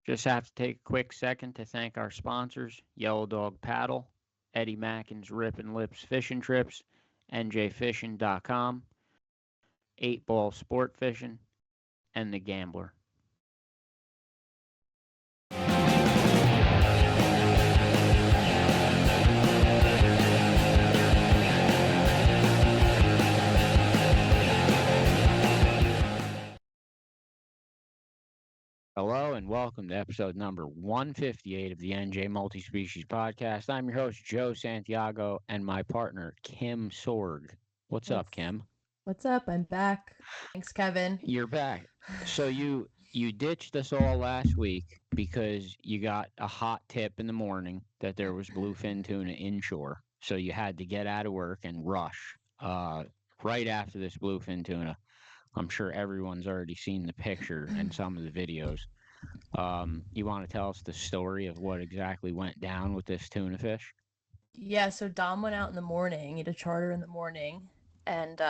Just have to take a quick second to thank our sponsors, Yellow Dog Paddle, Eddie Mackin's Rip and Lips Fishing Trips, NJFishing.com, 8 Ball Sportfishing, and The Gambler. Hello and welcome to episode number 158 of the NJ Multispecies podcast. I'm your host, Joe Santiago, and my partner, Kim Sorg. What's up, Kim? What's up? I'm back. Thanks, Kevin. You're back. So you ditched us all last week because you got a hot tip in the morning that there was bluefin tuna inshore. So you had to get out of work and rush right after this bluefin tuna. I'm sure everyone's already seen the picture and some of the videos. You want to tell us the story of what exactly went down with this tuna fish? Yeah, so Dom went out in the morning, he had a charter in the morning, and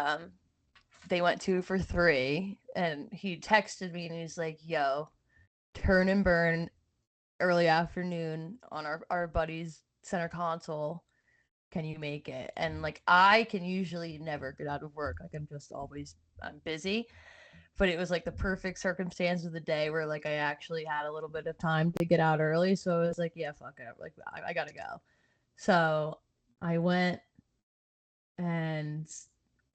they went 2 for 3, and he texted me and he's like, yo, turn and burn early afternoon on our buddy's center console. Can you make it? And like, I can usually never get out of work. Like, I'm busy. But it was like the perfect circumstance of the day where like I actually had a little bit of time to get out early. So I was like, yeah, fuck it. Like, I gotta go. So I went and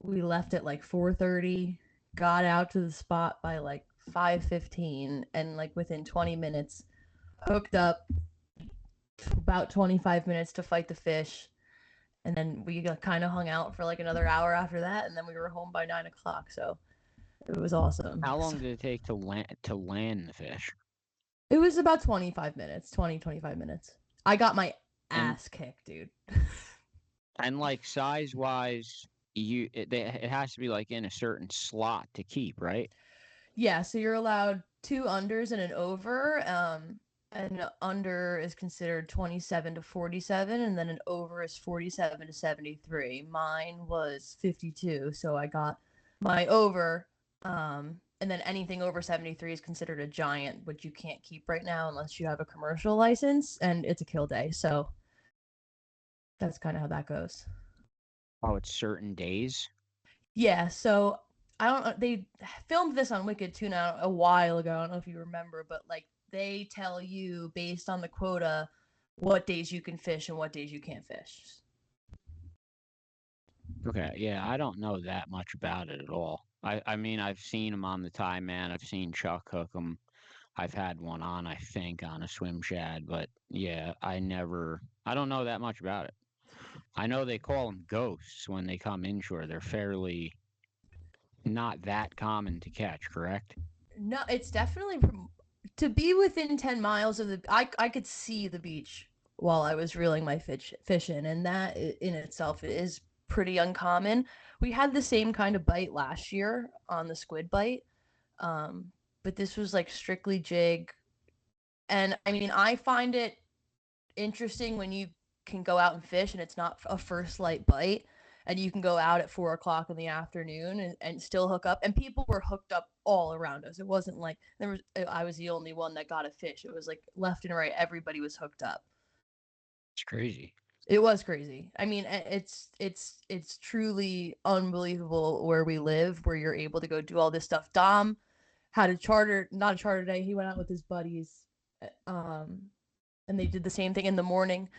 we left at like 4:30, got out to the spot by like 5:15, and like within 20 minutes hooked up about 25 minutes to fight the fish. And then we kind of hung out for like another hour after that, and then we were home by 9 o'clock. So it was awesome. How long did it take to land the fish? It was about 25 minutes, 25 minutes. I got my ass kicked, dude. And like size wise, it has to be like in a certain slot to keep, right? Yeah, so you're allowed 2 unders and an over. An under is considered 27 to 47, and then an over is 47 to 73. Mine was 52, so I got my over. And then anything over 73 is considered a giant, which you can't keep right now unless you have a commercial license, and it's a kill day. So that's kind of how that goes. Oh, it's certain days. Yeah, so I don't know. They filmed this on Wicked Tuna a while ago. I don't know if you remember, but like they tell you based on the quota what days you can fish and what days you can't fish. Okay, yeah, I don't know that much about it at all. I mean, I've seen them on the Tie Man. I've seen Chuck hook them. I've had one on, I think, on a swim shad, but yeah, I don't know that much about it. I know they call them ghosts when they come inshore. They're fairly not that common to catch, correct? No, it's definitely to be within 10 miles of the. I could see the beach while I was reeling my fish in, and that in itself is pretty uncommon. We had the same kind of bite last year on the squid bite, but this was like strictly jig. And I mean, I find it interesting when you can go out and fish and it's not a first light bite, and you can go out at 4 o'clock in the afternoon and still hook up. And people were hooked up all around us. It wasn't like I was the only one that got a fish. It was like left and right, everybody was hooked up. It's crazy. It was crazy. I mean, it's truly unbelievable where we live, where you're able to go do all this stuff. Dom had a charter, not a charter day. He went out with his buddies, and they did the same thing in the morning.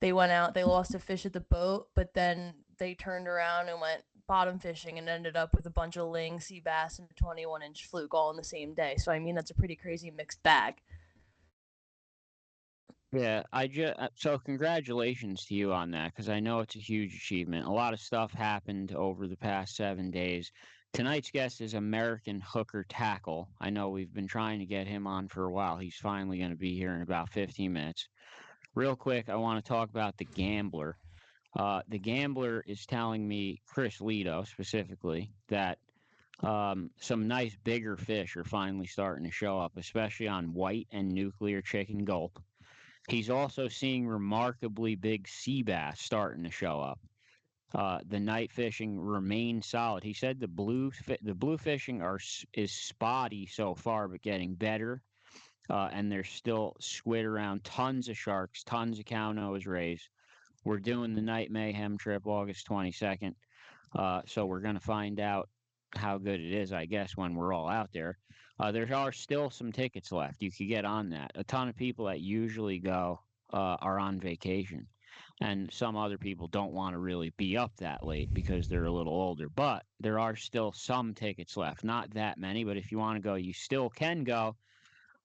They went out, they lost a fish at the boat, but then they turned around and went bottom fishing and ended up with a bunch of ling, sea bass, and a 21-inch fluke all in the same day. So I mean, that's a pretty crazy mixed bag. Yeah, so congratulations to you on that because I know it's a huge achievement. A lot of stuff happened over the past 7 days. Tonight's guest is American Hooker Tackle. I know we've been trying to get him on for a while. He's finally going to be here in about 15 minutes. Real quick, I want to talk about the Gambler. The Gambler is telling me, Chris Lito specifically, that some nice bigger fish are finally starting to show up, especially on white and nuclear chicken gulp. He's also seeing remarkably big sea bass starting to show up. The night fishing remains solid. He said the blue fishing is spotty so far, but getting better. and there's still squid around, tons of sharks, tons of cow nose rays. We're doing the night mayhem trip August 22nd, so we're going to find out how good it is, I guess, when we're all out there. There are still some tickets left. You could get on that. A ton of people that usually go are on vacation, and some other people don't want to really be up that late because they're a little older. But there are still some tickets left. Not that many, but if you want to go, you still can go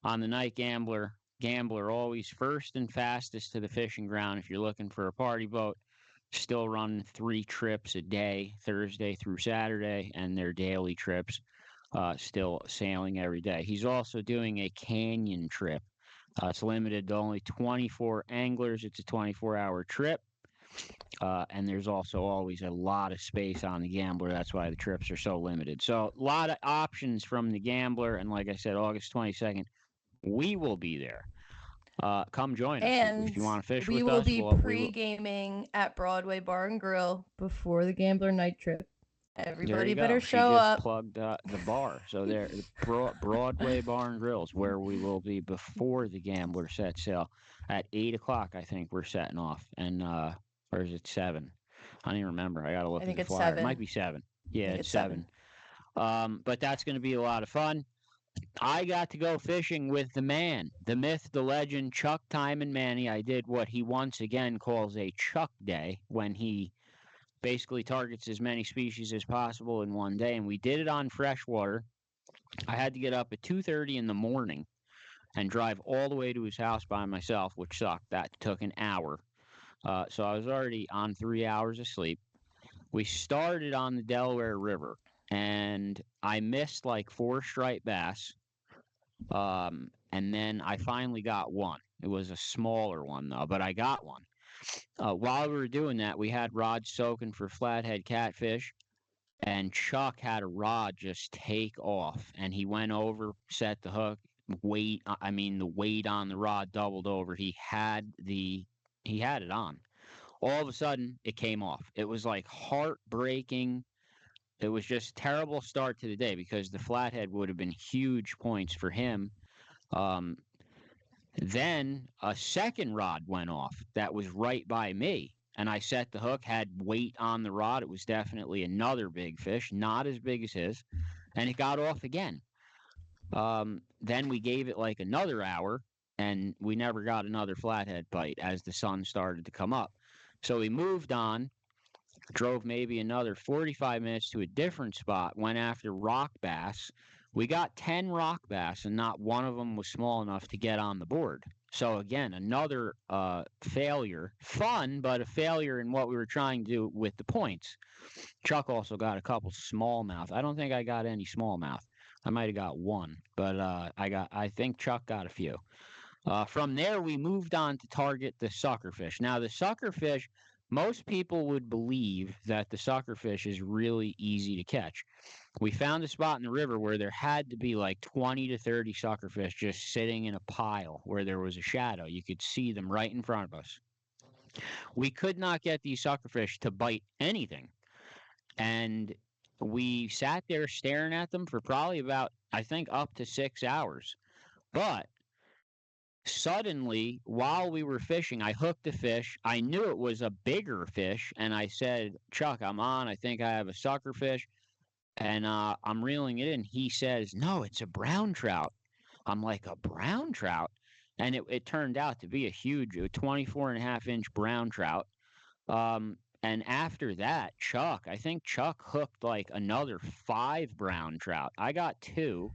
on the night gambler. Gambler always first and fastest to the fishing ground if you're looking for a party boat. Still running 3 trips a day, Thursday through Saturday, and their daily trips. Still sailing every day. He's also doing a canyon trip. It's limited to only 24 anglers. It's a 24-hour trip. And there's also always a lot of space on the Gambler. That's why the trips are so limited. So a lot of options from the Gambler. And like I said, August 22nd, we will be there. Come join us And if you want to fish we with will us. be pre-gaming at Broadway Bar and Grill before the Gambler night trip. Everybody better show up. She just plugged the bar. So there, Broadway Bar and Grills, where we will be before the Gambler set sail at 8 o'clock. I think we're setting off, and or is it 7? I don't even remember. I gotta look at the flyer. 7. It might be 7. Yeah, it's 7. But that's going to be a lot of fun. I got to go fishing with the man, the myth, the legend, Chuck Timon Manny. I did what he once again calls a Chuck Day, when he basically targets as many species as possible in one day, and we did it on freshwater. I had to get up at 2:30 in the morning and drive all the way to his house by myself, which sucked. That took an hour. So I was already on 3 hours of sleep. We started on the Delaware River, and I missed like 4 striped bass. And then I finally got one. It was a smaller one, though, but I got one. While we were doing that, we had rods soaking for flathead catfish, and Chuck had a rod just take off, and he went over, set the hook, the weight on the rod doubled over. He had it on. All of a sudden, it came off. It was like heartbreaking. It was just terrible start to the day because the flathead would have been huge points for him. Then a second rod went off that was right by me, and I set the hook, had weight on the rod. It was definitely another big fish, not as big as his, and it got off again. Then we gave it like another hour, and we never got another flathead bite as the sun started to come up. So we moved on, drove maybe another 45 minutes to a different spot, went after rock bass. We got 10 rock bass, and not one of them was small enough to get on the board. So again, another failure. Fun, but a failure in what we were trying to do with the points. Chuck also got a couple smallmouth. I don't think I got any smallmouth. I might have got one, but I think Chuck got a few. From there, we moved on to target the suckerfish. Now, the suckerfish, most people would believe that the suckerfish is really easy to catch. We found a spot in the river where there had to be like 20 to 30 suckerfish just sitting in a pile where there was a shadow. You could see them right in front of us. We could not get these suckerfish to bite anything. And we sat there staring at them for probably about, I think, up to 6 hours. But suddenly, while we were fishing, I hooked a fish. I knew it was a bigger fish, and I said, Chuck, I'm on. I think I have a suckerfish. And I'm reeling it in. He says, no, it's a brown trout. I'm like, a brown trout? And it turned out to be a huge 24.5-inch brown trout. And after that, I think Chuck hooked like another 5 brown trout. I got 2.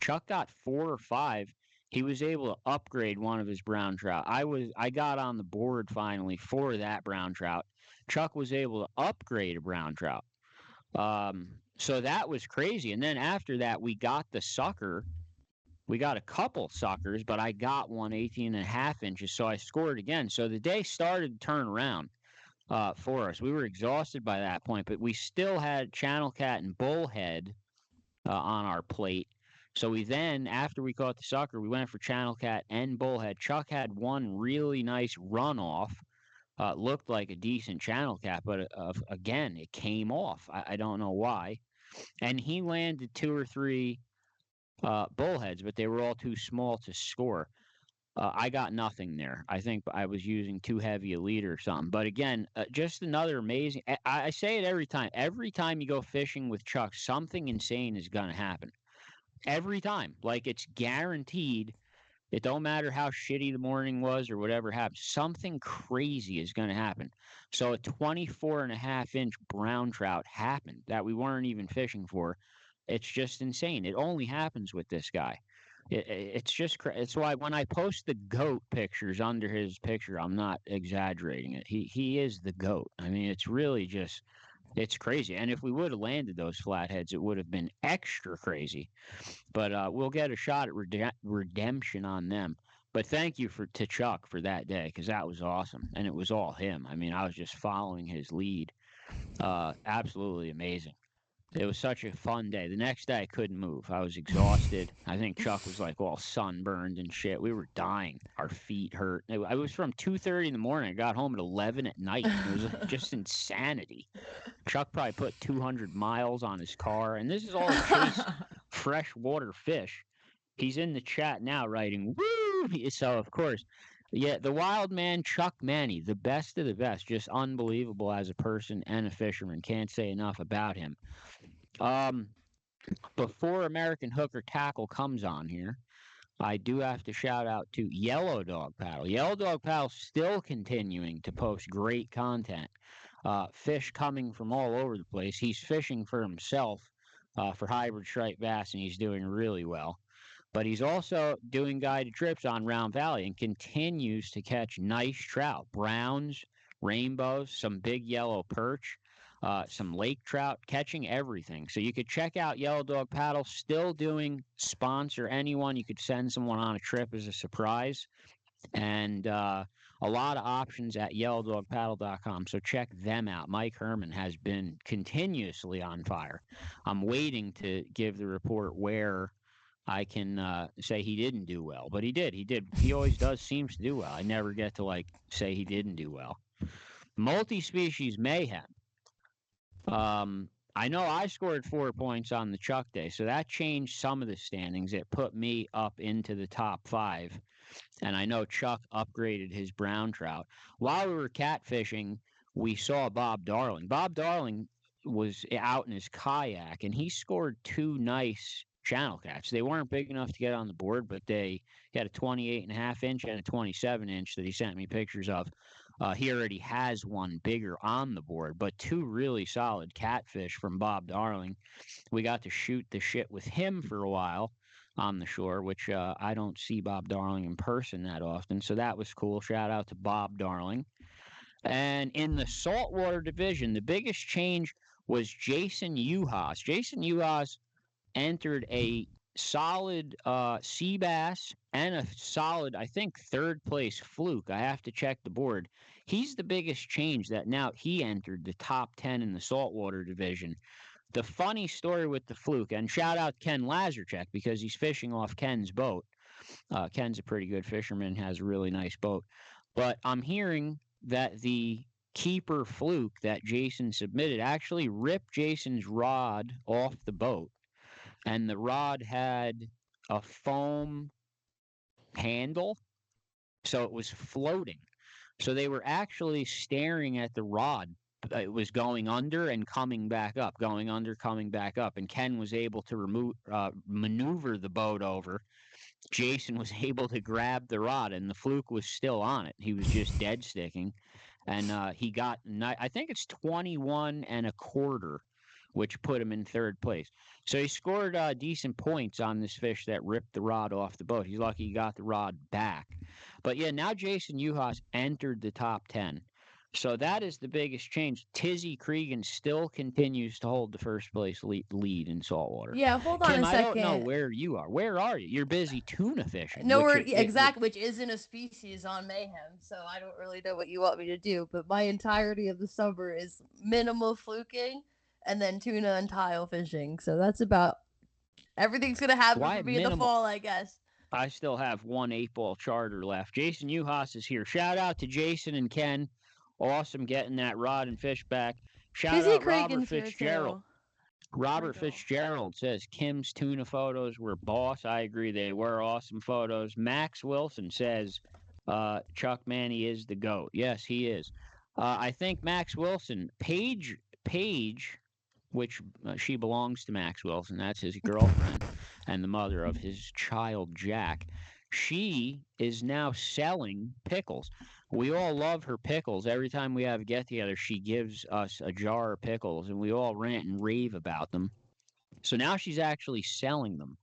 Chuck got 4 or 5. He was able to upgrade one of his brown trout. I got on the board finally for that brown trout. Chuck was able to upgrade a brown trout. So that was crazy. And then after that, we got the sucker. We got a couple suckers, but I got one 18.5 inches, so I scored again. So the day started to turn around for us. We were exhausted by that point, but we still had channel cat and bullhead on our plate. So we then, after we caught the sucker, we went for channel cat and bullhead. Chuck had one really nice runoff. Looked like a decent channel cat, but again, it came off. I don't know why. And he landed 2 or 3 bullheads, but they were all too small to score. I got nothing there. I think I was using too heavy a lead or something. But again, just another amazing. I say it every time. Every time you go fishing with Chuck, something insane is going to happen. Every time. Like, it's guaranteed. It don't matter how shitty the morning was or whatever happened. Something crazy is going to happen. So a 24.5-inch brown trout happened that we weren't even fishing for. It's just insane. It only happens with this guy. It's just it's why when I post the goat pictures under his picture, I'm not exaggerating it. He is the goat. I mean, it's really just it's crazy. And if we would have landed those flatheads, it would have been extra crazy. But we'll get a shot at redemption on them. But thank you to Chuck for that day, because that was awesome, and it was all him. I mean, I was just following his lead. Absolutely amazing. It was such a fun day. The next day I couldn't move. I was exhausted. I think Chuck was like all sunburned and shit. We were dying. Our feet hurt. I was from 2:30 in the morning. I got home at 11 at night. It was just insanity. Chuck probably put 200 miles on his car, and this is all to chase freshwater fish. He's in the chat now writing, woo! So, of course, yeah, the wild man, Chuck Manny, the best of the best, just unbelievable as a person and a fisherman. Can't say enough about him. Before American Hooker Tackle comes on here, I do have to shout out to Yellow Dog Paddle. Yellow Dog Paddle still continuing to post great content. Fish coming from all over the place. He's fishing for himself for hybrid striped bass, and he's doing really well. But he's also doing guided trips on Round Valley and continues to catch nice trout, browns, rainbows, some big yellow perch, some lake trout, catching everything. So you could check out Yellow Dog Paddle, still doing sponsor anyone. You could send someone on a trip as a surprise. And a lot of options at yellowdogpaddle.com. So check them out. Mike Herman has been continuously on fire. I'm waiting to give the report where I can say he didn't do well, but he did. He did. He always does. Seems to do well. I never get to say he didn't do well. Multispecies Mayhem. I know I scored 4 points on the Chuck day, so that changed some of the standings. It put me up into the top 5, and I know Chuck upgraded his brown trout. While we were catfishing, we saw Bob Darling. Bob Darling was out in his kayak, and he scored 2 nice channel cats. They weren't big enough to get on the board, but he had a 28.5-inch and a 27-inch that he sent me pictures of. He already has one bigger on the board, but 2 really solid catfish from Bob Darling. We got to shoot the shit with him for a while on the shore, which I don't see Bob Darling in person that often, so that was cool. Shout out to Bob Darling. And in the saltwater division, the biggest change was Jason Uhas. Jason Uhas entered a solid sea bass and a solid, I think, 3rd place fluke. I have to check the board. He's the biggest change that now he entered the top 10 in the saltwater division. The funny story with the fluke, and shout out Ken Lazarchuk because he's fishing off Ken's boat. Ken's a pretty good fisherman, has a really nice boat. But I'm hearing that the keeper fluke that Jason submitted actually ripped Jason's rod off the boat, and the rod had a foam handle, so it was floating. So they were actually staring at the rod. It was going under and coming back up, going under, coming back up. And Ken was able to maneuver the boat over. Jason was able to grab the rod, and the fluke was still on it. He was just dead sticking. And he got, I think it's 21.25, which put him in 3rd place. So he scored decent points on this fish that ripped the rod off the boat. He's lucky he got the rod back. But yeah, now Jason Uhas entered the top 10. So that is the biggest change. Tizzy Cregan still continues to hold the 1st place lead in saltwater. Yeah, hold on Kim, a second. I don't know where you are. Where are you? You're busy tuna fishing. No, exactly, which isn't a species on Mayhem, so I don't really know what you want me to do. But my entirety of the summer is minimal fluking and then tuna and tile fishing. So that's about everything's going to happen for me in the fall, I guess. I still have 1 8-ball charter left. Jason Uhas is here. Shout out to Jason and Ken. Awesome getting that rod and fish back. Shout out Robert Fitzgerald. Robert Fitzgerald says Kim's tuna photos were boss. I agree, they were awesome photos. Max Wilson says Chuck Manny is the GOAT. Yes, he is. I think Max Wilson, Paige, which she belongs to Max Wilson. That's his girlfriend and the mother of his child, Jack. She is now selling pickles. We all love her pickles. Every time we have a get together, she gives us a jar of pickles, and we all rant and rave about them. So now she's actually selling them.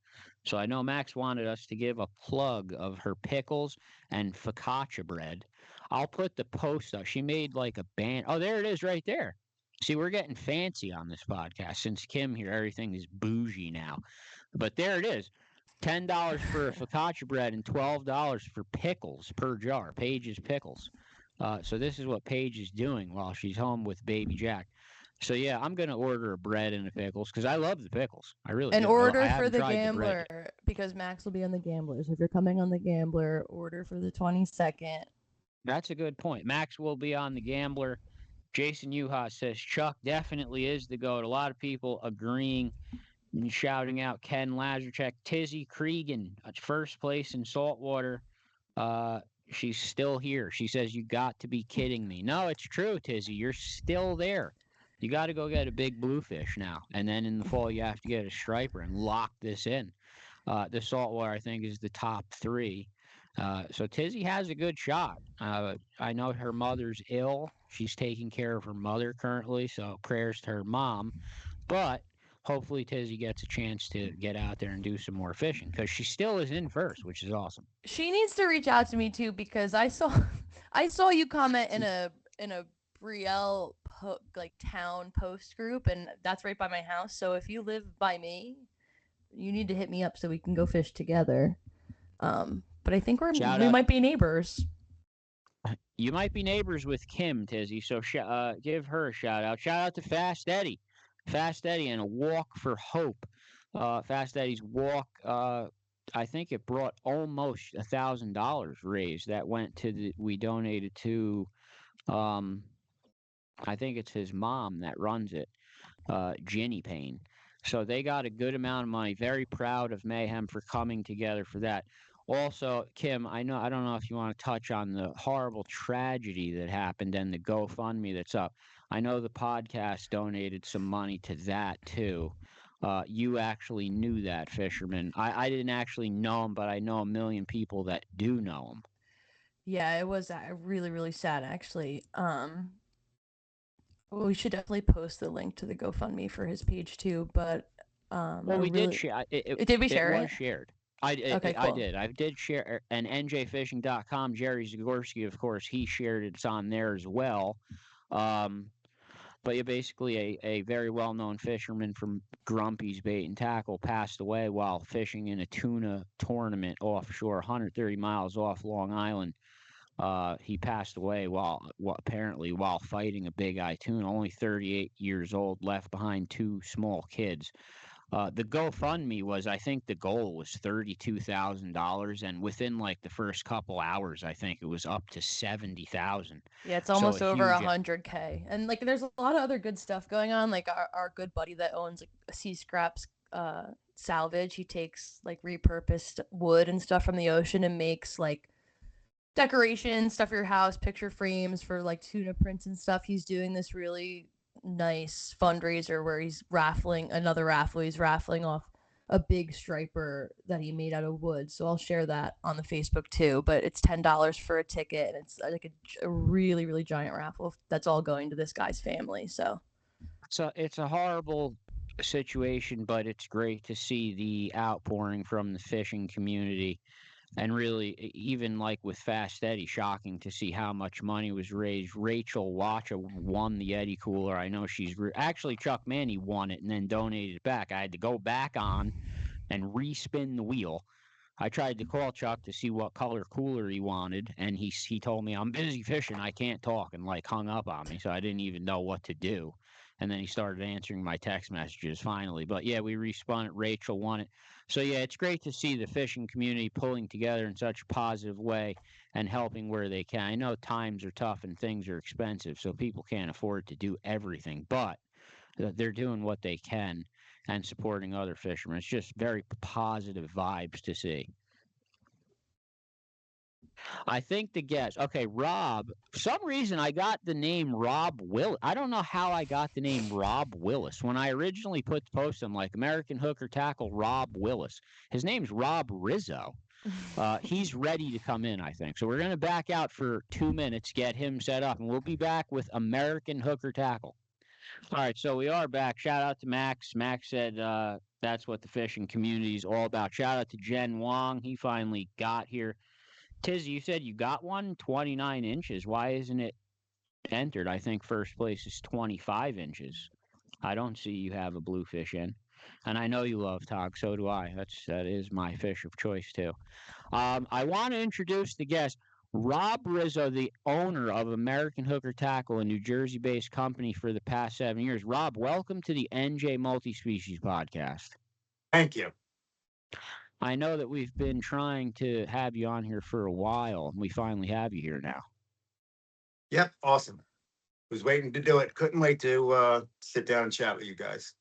So I know Max wanted us to give a plug of her pickles and focaccia bread. I'll put the post up. She made like a band. Oh, there it is right there. See, we're getting fancy on this podcast. Since Kim here, everything is bougie now. But there it is. $10 for focaccia bread and $12 for pickles per jar. Paige's Pickles. So this is what Paige is doing while she's home with baby Jack. So yeah, I'm gonna order a bread and the pickles because I love the pickles. I really An do. order I for haven't the tried Gambler the bread. because Max will be on the Gambler. So if you're coming on the Gambler, order for the 22nd. That's a good point. Max will be on the Gambler. Jason Yuha says Chuck definitely is the GOAT. A lot of people agreeing and shouting out Ken Lazarchek. Tizzy Cregan, first place in Saltwater. She's still here. She says, you got to be kidding me. No, it's true, Tizzy. You're still there. You got to go get a big bluefish now. And then in the fall, you have to get a striper and lock this in. The Saltwater, I think, is the top 3. So Tizzy has a good shot. I know her mother's ill. She's taking care of her mother currently, so prayers to her mom. But hopefully Tizzy gets a chance to get out there and do some more fishing because she still is in first, which is awesome. She needs to reach out to me too because I saw you comment in a Brielle town post group, and that's right by my house. So if you live by me, you need to hit me up so we can go fish together. But I think we might be neighbors. You might be neighbors with Kim, Tizzy. So give her a shout out. Shout out to Fast Eddie. Fast Eddie and a Walk for Hope. Fast Eddie's walk, I think it brought almost $1,000 raised. That went to we donated to, I think it's his mom that runs it, Ginny Payne. So they got a good amount of money. Very proud of Mayhem for coming together for that. Also, Kim, I don't know if you want to touch on the horrible tragedy that happened and the GoFundMe that's up. I know the podcast donated some money to that too. You actually knew that fisherman. I didn't actually know him, but I know a million people that do know him. Yeah, it was really, really sad actually. We should definitely post the link to the GoFundMe for his page too. But well, we did share. Did we share it? It was shared. Okay, cool. I did. I did share, and NJFishing.com, Jerry Zagorski, of course, he shared it. It's on there as well. But yeah, basically a very well-known fisherman from Grumpy's Bait and Tackle passed away while fishing in a tuna tournament offshore, 130 miles off Long Island. He passed away apparently while fighting a big eye tuna, only 38 years old, left behind 2 small kids. The GoFundMe was, I think the goal was $32,000, and within like the first couple hours, I think it was up to 70,000. Yeah, it's almost over 100K. And like, there's a lot of other good stuff going on. Like our good buddy that owns like Sea Scraps salvage, he takes like repurposed wood and stuff from the ocean and makes like decorations, stuff for your house, picture frames for like tuna prints and stuff. He's doing this really nice fundraiser where he's raffling off a big striper that he made out of wood. So I'll share that on the Facebook too, but it's $10 for a ticket, and it's like a really, really giant raffle that's all going to this guy's family. So it's a horrible situation, but it's great to see the outpouring from the fishing community. And really, even like with Fast Eddie, shocking to see how much money was raised. Rachel Watcha won the Eddie Cooler. I know actually Chuck Manny won it and then donated it back. I had to go back on and respin the wheel. I tried to call Chuck to see what color cooler he wanted, and he told me, I'm busy fishing, I can't talk, and like hung up on me, so I didn't even know what to do. And then he started answering my text messages finally. But yeah, we respun it. Rachel won it. So yeah, it's great to see the fishing community pulling together in such a positive way and helping where they can. I know times are tough and things are expensive, so people can't afford to do everything, but they're doing what they can. and supporting other fishermen. It's just very positive vibes to see. I think the guess. Okay, Rob. For some reason, I got the name Rob Willis. I don't know how I got the name Rob Willis. When I originally put the post, I'm like, American hooker tackle Rob Willis. His name's Rob Rizzo. He's ready to come in, I think. So we're going to back out for 2 minutes, get him set up, and we'll be back with American hooker tackle. All right, so we are back. Shout out to Max. Max said that's what the fishing community is all about. Shout out to Jen Wong. He finally got here. Tiz, you said you got one 29 inches. Why isn't it entered? I think first place is 25 inches. I don't see you have a bluefish in. And I know you love Tog, so do I. That is my fish of choice, too. I want to introduce the guest, Rob Rizzo, the owner of American Hooker Tackle, a New Jersey-based company for the past 7 years. Rob, welcome to the NJ Multispecies podcast. Thank you. I know that we've been trying to have you on here for a while, and we finally have you here now. Yep, awesome. Was waiting to do it. Couldn't wait to sit down and chat with you guys.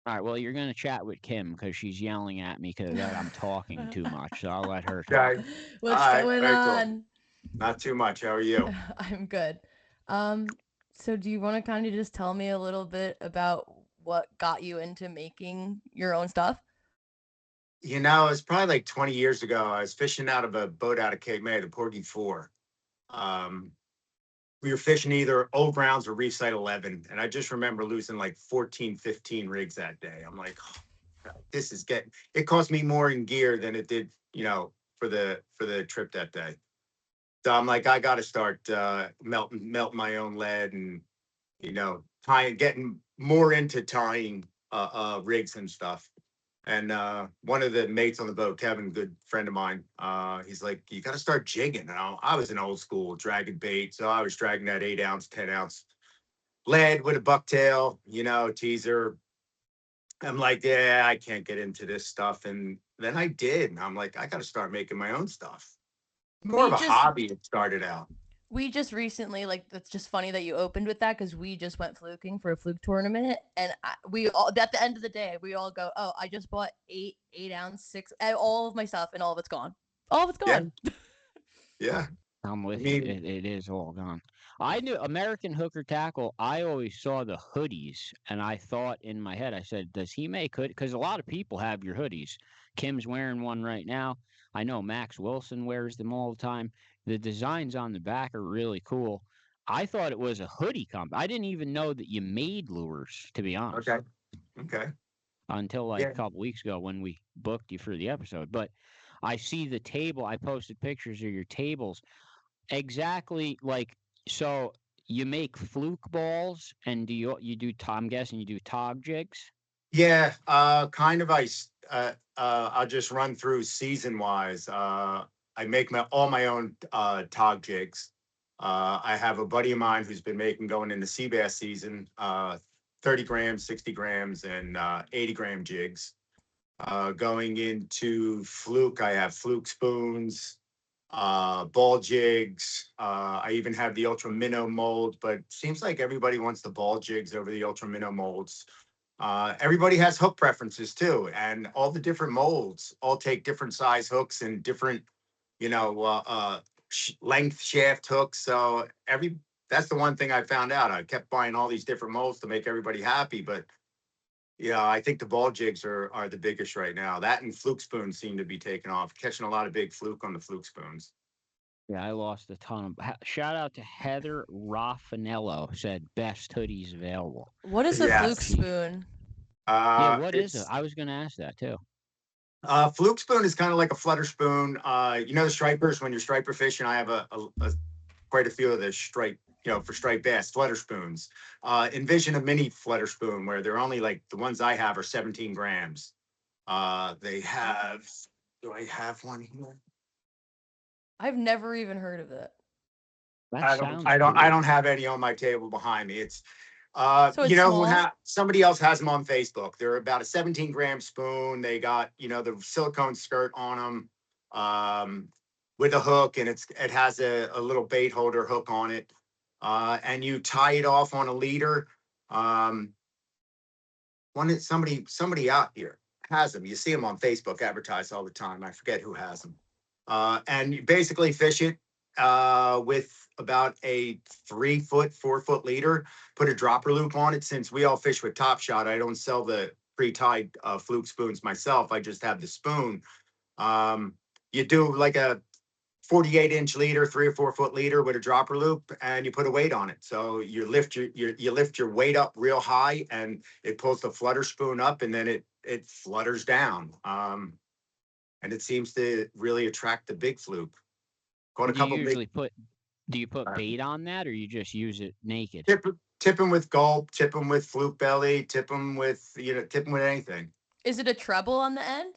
All right, well, you're going to chat with Kim because she's yelling at me because I'm talking too much, so I'll let her talk. Okay. What's going on? Cool. Not too much. How are you? I'm good. So do you want to kind of just tell me a little bit about what got you into making your own stuff? You know, it's probably like 20 years ago. I was fishing out of a boat out of Cape May, the Porgy 4. We were fishing either Old Grounds or Reef Site 11. And I just remember losing like 14, 15 rigs that day. I'm like, oh, this is it cost me more in gear than it did, you know, for the trip that day. So I'm like, I got to start melting my own lead and, you know, getting more into tying rigs and stuff. And one of the mates on the boat, Kevin, good friend of mine, he's like, you got to start jigging. And I was an old school dragging bait. So I was dragging that 8-ounce, 10-ounce lead with a bucktail, you know, teaser. I'm like, yeah, I can't get into this stuff. And then I did. And I'm like, I got to start making my own stuff. More of a hobby it started out. We just recently, like, that's just funny that you opened with that because we just went fluking for a fluke tournament. And we all, at the end of the day, we all go, oh, I just bought 8-ounce, 6, all of my stuff, and all of it's gone. All of it's gone. Yeah. I'm with you. It is all gone. I knew American Hooker Tackle. I always saw the hoodies, and I thought in my head, I said, does he make hoodies? Because a lot of people have your hoodies. Kim's wearing one right now. I know Max Wilson wears them all the time. The designs on the back are really cool. I thought it was a hoodie company. I didn't even know that you made lures, to be honest. Okay. Until like a couple weeks ago when we booked you for the episode. But I see the table. I posted pictures of your tables. Exactly like, so you make fluke balls and you do, I'm guessing you do Tog jigs? Yeah, kind of. I'll just run through season wise. I make all my own Tog jigs. I have a buddy of mine who's been making going into sea bass season 30 grams, 60 grams, and 80-gram jigs. Going into fluke, I have fluke spoons, ball jigs. I even have the ultra minnow mold, but seems like everybody wants the ball jigs over the ultra minnow molds. Everybody has hook preferences too, and all the different molds all take different size hooks and different, you know, length shaft hooks. So that's the one thing I found out. I kept buying all these different molds to make everybody happy, but yeah, I think the ball jigs are the biggest right now. That and fluke spoons seem to be taking off. Catching a lot of big fluke on the fluke spoons. Yeah, I lost a ton of. Shout out to Heather Raffanello, said best hoodies available. What is a fluke spoon? Yeah, what is it? I was going to ask that too. Fluke spoon is kind of like a flutter spoon. You know the stripers, when you're striper fishing, I have quite a few of the stripe, you know, for striped bass, flutter spoons. Envision a mini flutter spoon where they're only like, the ones I have are 17 grams. They have, do I have one here? I've never even heard of it. I don't have any on my table behind me. It's you know, somebody else has them on Facebook. They're about a 17-gram spoon. They got, you know, the silicone skirt on them with a hook, and it has a little bait holder hook on it. And you tie it off on a leader. somebody out here has them. You see them on Facebook advertised all the time. I forget who has them. And you basically fish it with about a 3 foot, 4 foot leader, put a dropper loop on it. Since we all fish with Top Shot, I don't sell the pre-tied Fluke spoons myself. I just have the spoon. You do like a 48-inch leader, 3 or 4 foot leader with a dropper loop, and you put a weight on it. So you lift your weight up real high, and it pulls the flutter spoon up, and then it flutters down. And it seems to really attract the big fluke. Caught a couple. Do you put bait on that, or you just use it naked? Tip them with gulp, tip them with fluke belly, tip them with anything. Is it a treble on the end?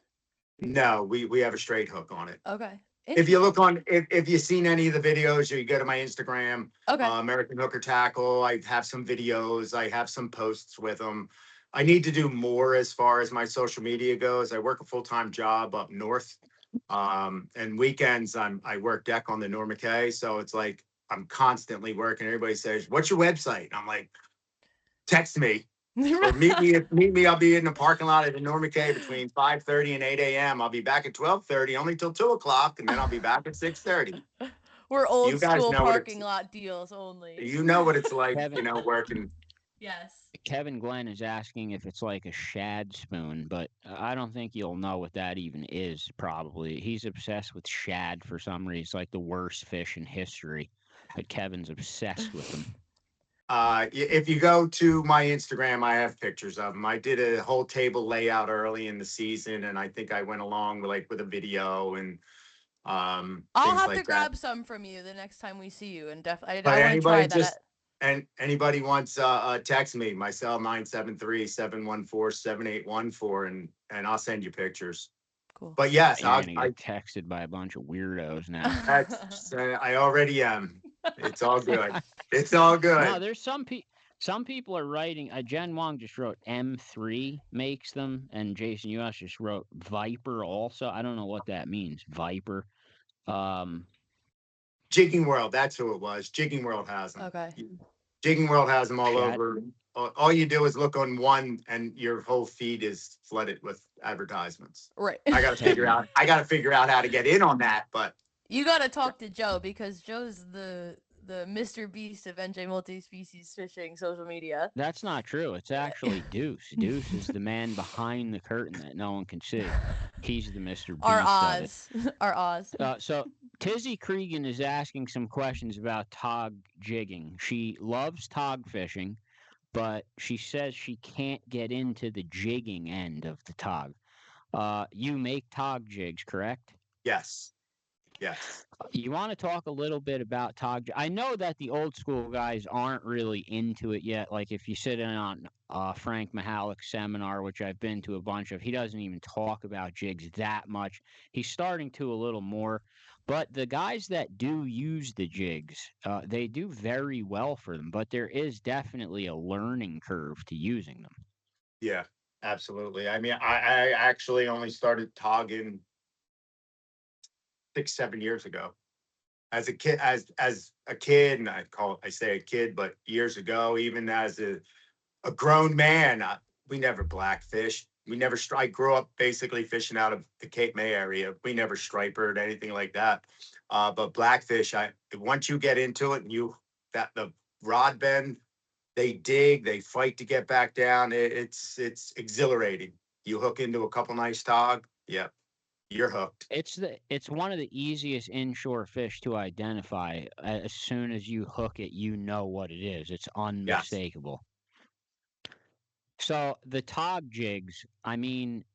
No, we have a straight hook on it. Okay. If you look on, if you've seen any of the videos, or you go to my Instagram, okay. American Hooker Tackle, I have some videos, I have some posts with them. I need to do more as far as my social media goes. I work a full-time job up north. And weekends I work deck on the Norma K. So it's like I'm constantly working. Everybody says, "What's your website?" And I'm like, text me. Or meet me. I'll be in the parking lot at the Norma K between 5:30 and 8 a.m. I'll be back at 12:30, only till 2 o'clock, and then I'll be back at 6:30. We're old school parking lot deals only. You know what it's like, working. Yes. Kevin Glenn is asking if it's like a shad spoon, but I don't think you'll know what that even is, probably. He's obsessed with shad for some reason. It's like the worst fish in history, but Kevin's obsessed with them. If you go to my Instagram, I have pictures of them. I did a whole table layout early in the season, and I think I went along with a video and I'll have to grab some from you the next time we see you, and definitely I want to try that. And anybody wants text me, my cell 973-714-7814, and I'll send you pictures. Cool. But yes, I get texted by a bunch of weirdos now. I already am. It's all good. It's all good. No, there's some people are writing. Jen Wong just wrote M3 makes them, and Jason US just wrote Viper also. I don't know what that means. Viper. Jigging World, that's who it was. Jigging World has them. Okay. Jigging World has them all over. All you do is look on one, and your whole feed is flooded with advertisements. Right. I got to figure out how to get in on that, but you got to talk to Joe, because Joe's the Mr. Beast of NJ Multispecies Fishing social media. That's not true. It's actually Deuce. Deuce is the man behind the curtain that no one can see. He's the Mr. Beast. Our Oz. Our Oz. So Tizzy Cregan is asking some questions about tog jigging. She loves tog fishing, but she says she can't get into the jigging end of the tog. You make tog jigs, correct? Yes. Yes. You want to talk a little bit about tog? I know that the old school guys aren't really into it yet. Like if you sit in on Frank Mihalik's seminar, which I've been to a bunch of, he doesn't even talk about jigs that much. He's starting to a little more. But the guys that do use the jigs, they do very well for them. But there is definitely a learning curve to using them. Yeah, absolutely. I mean, I actually only started togging 6-7 years ago. As a kid, and I say a kid, but years ago, even as a grown man, we never blackfished. I grew up basically fishing out of the Cape May area. We never stripered, anything like that. But blackfish, once you get into it, and the rod bend, they dig, they fight to get back down. It's exhilarating. You hook into a couple nice tog, yep, you're hooked. It's one of the easiest inshore fish to identify. As soon as you hook it, you know what it is. It's unmistakable. Yes. So the tog jigs, I mean,